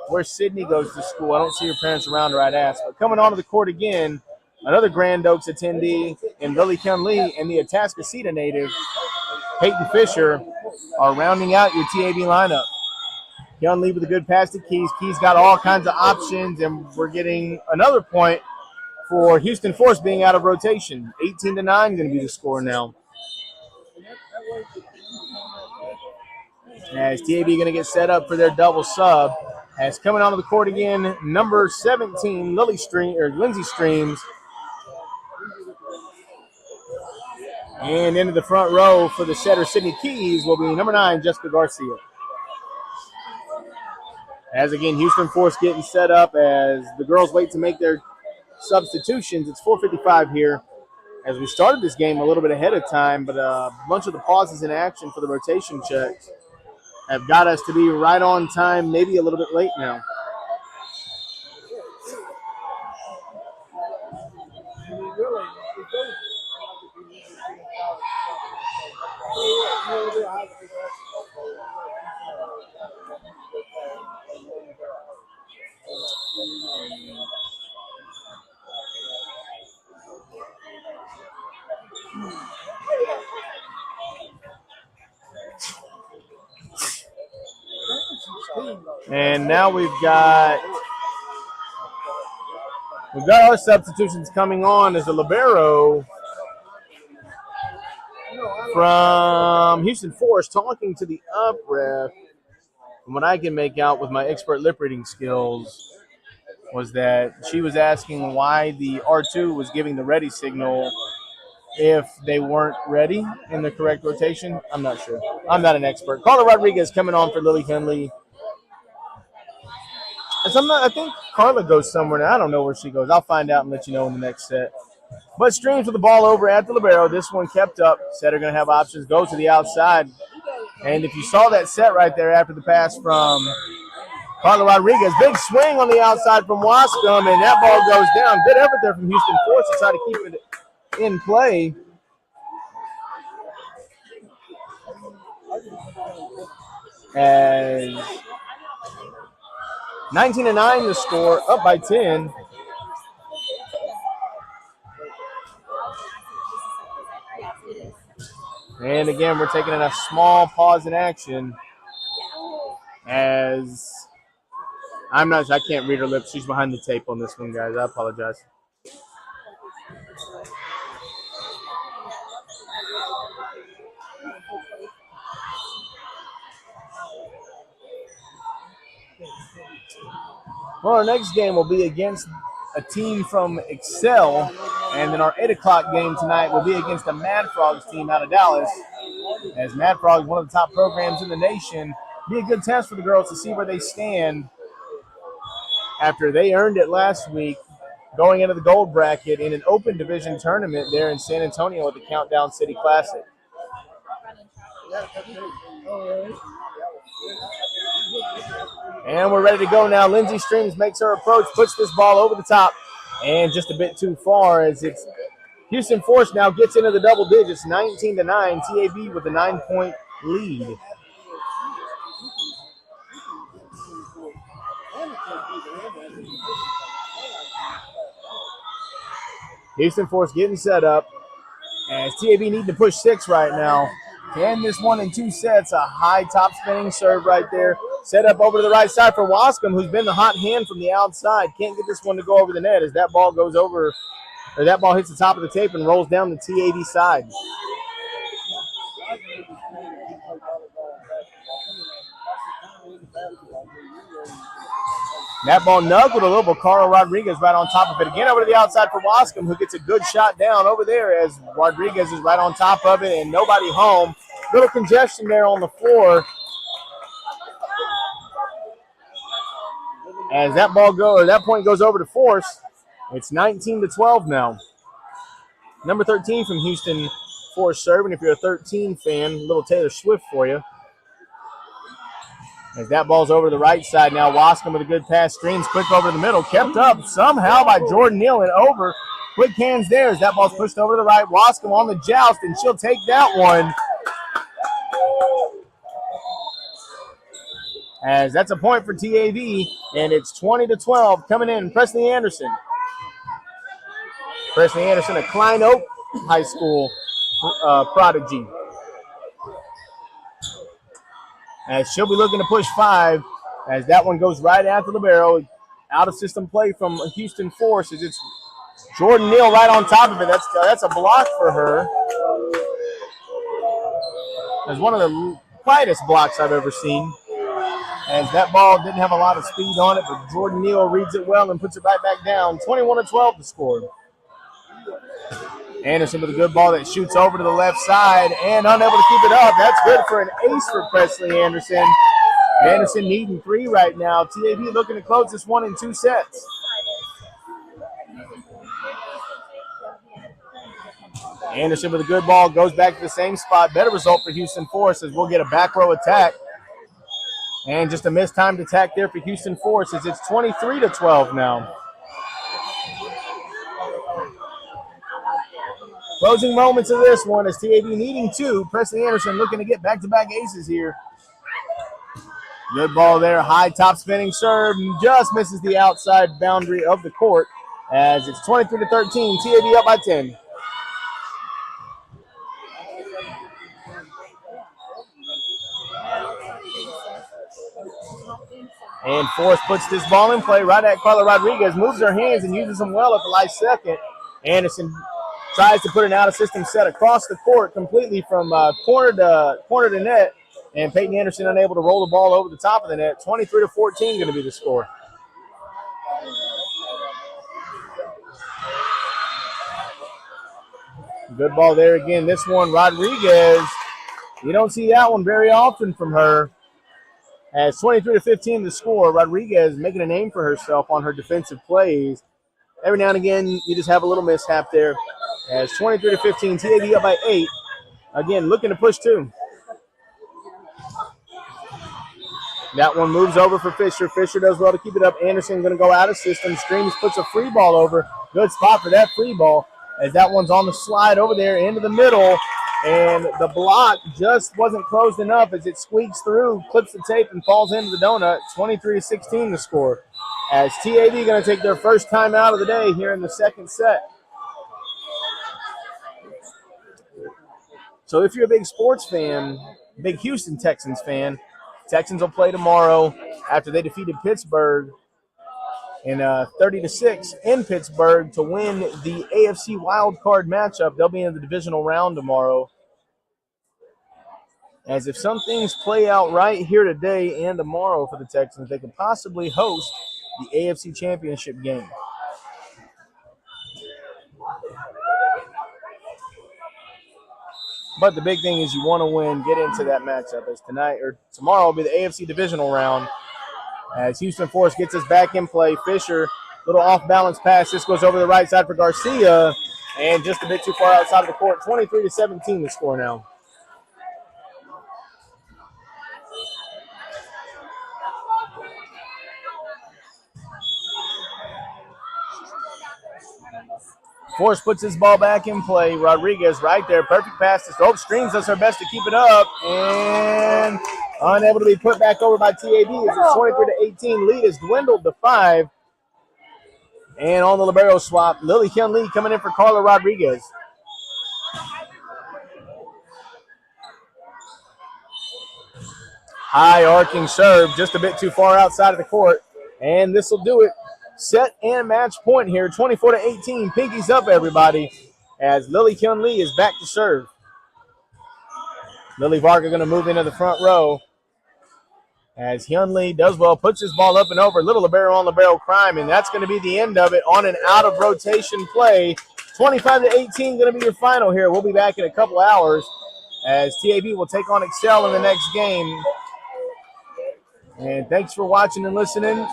Speaker 1: where Sydney goes to school. I don't see her parents around her, I'd ask. But coming onto the court again, another Grand Oaks attendee in Lily Kyun Lee and the Atascocita native, Peyton Fisher, are rounding out your TAV lineup. Kyun Lee with a good pass to Keys. Keys got all kinds of options, and we're getting another point for Houston Force being out of rotation. 18-9 going to be the score now. As TAV going to get set up for their double sub. As coming onto the court again, number 17, Lindsay Streams. And into the front row for the setter, Sydney Keys, will be number 9, Jessica Garcia. As again, Houston Force getting set up as the girls wait to make their substitutions. It's 4:55 here. As we started this game a little bit ahead of time, but a bunch of the pauses in action for the rotation checks have got us to be right on time, maybe a little bit late now. And now we've got our substitutions coming on as the libero from Houston Force talking to the up ref. From what I can make out with my expert lip reading skills was that she was asking why the R2 was giving the ready signal if they weren't ready in the correct rotation. I'm not sure. I'm not an expert. Carla Rodriguez coming on for Lily Henley. I think Carla goes somewhere now. I don't know where she goes. I'll find out and let you know in the next set. But Streams with the ball over at the libero. This one kept up. Setter going to have options. Go to the outside. And if you saw that set right there after the pass from Carla Rodriguez, big swing on the outside from Wascom, and that ball goes down. Good effort there from Houston Force to try to keep it in play. As 19-9 the score, up by 10. And again, we're taking a small pause in action as I can't read her lips. She's behind the tape on this one, guys. I apologize. Well, our next game will be against a team from Excel, and then our 8 o'clock game tonight will be against the Mad Frogs team out of Dallas. As Mad Frogs, one of the top programs in the nation, be a good test for the girls to see where they stand after they earned it last week, going into the gold bracket in an open division tournament there in San Antonio at the Countdown City Classic. And we're ready to go now. Lindsey Streams makes her approach, puts this ball over the top, and just a bit too far as it's Houston Force now gets into the double digits, 19-9, TAV with a 9-point lead. Houston Force getting set up as TAV need to push 6 right now. Can this one in 2 sets, a high top spinning serve right there. Set up over to the right side for Wascom, who's been the hot hand from the outside. Can't get this one to go over the net as that ball goes over, or that ball hits the top of the tape and rolls down the TAV side. That ball nuggled a little, but Carl Rodriguez right on top of it. Again over to the outside for Wascom, who gets a good shot down over there as Rodriguez is right on top of it and nobody home. Little congestion there on the floor. As that point goes over to Force, it's 19-12 now. Number 13 from Houston Force serving. If you're a 13 fan, a little Taylor Swift for you. As that ball's over to the right side now, Wascom with a good pass, streams quick over the middle, kept up somehow by Jordan Neal and over. Quick hands there as that ball's pushed over to the right. Wascom on the joust, and she'll take that one. As that's a point for TAV, and it's 20-12 coming in. Presley Anderson. Presley Anderson, a Klein Oak High School prodigy. As she'll be looking to push 5 as that one goes right after the barrel. Out of system play from Houston Force as it's Jordan Neal right on top of it. That's a block for her. That's one of the quietest blocks I've ever seen. As that ball didn't have a lot of speed on it, but Jordan Neal reads it well and puts it right back down. 21-12 to score. Anderson with a good ball that shoots over to the left side and unable to keep it up. That's good for an ace for Presley Anderson. Anderson needing 3 right now. TAV looking to close this one in 2 sets. Anderson with a good ball goes back to the same spot. Better result for Houston Force as we'll get a back row attack. And just a mistimed attack there for Houston Force as it's 23-12 now. Closing moments of this one as TAV needing 2. Presley Anderson looking to get back-to-back aces here. Good ball there. High top spinning serve. Just misses the outside boundary of the court as it's 23-13. TAV up by 10. And Force puts this ball in play right at Carla Rodriguez. Moves her hands and uses them well at the last second. Anderson tries to put an out-of-system set across the court completely from corner to net. And Peyton Anderson unable to roll the ball over the top of the net. 23-14 going to be the score. Good ball there again. This one, Rodriguez. You don't see that one very often from her. As 23-15 the score, Rodriguez making a name for herself on her defensive plays. Every now and again, you just have a little mishap there. As 23-15, TAV up by 8. Again, looking to push 2. That one moves over for Fisher. Fisher does well to keep it up. Anderson going to go out of system. Streams puts a free ball over. Good spot for that free ball as that one's on the slide over there into the middle. And the block just wasn't closed enough as it squeaks through, clips the tape, and falls into the donut. 23-16 the score. As TAV going to take their first time out of the day here in the second set. So if you're a big sports fan, big Houston Texans fan, Texans will play tomorrow after they defeated Pittsburgh in 30-6 in Pittsburgh to win the AFC wild card matchup. They'll be in the divisional round tomorrow. As if some things play out right here today and tomorrow for the Texans, they could possibly host the AFC Championship game. But the big thing is you want to win, get into that matchup. As tonight or tomorrow will be the AFC divisional round. As Houston Forest gets us back in play, Fisher, little off-balance pass. This goes over the right side for Garcia, and just a bit too far outside of the court. 23-17 the score now. Forrest puts his ball back in play. Rodriguez right there. Perfect pass to Stokes. Screens us her best to keep it up. And unable to be put back over by TAV. It's a 23-18 lead has dwindled to 5. And on the libero swap, Lily Hyun Lee coming in for Carla Rodriguez. High arcing serve, just a bit too far outside of the court. And this will do it. Set and match point here, 24-18. Pinkies up, everybody, as Lily Hyun Lee is back to serve. Lily Varga going to move into the front row as Hyun Lee does well, puts his ball up and over. Little libero on libero crime, and that's going to be the end of it on an out-of-rotation play. 25-18 going to be your final here. We'll be back in a couple hours as TAV will take on Excel in the next game. And thanks for watching and listening.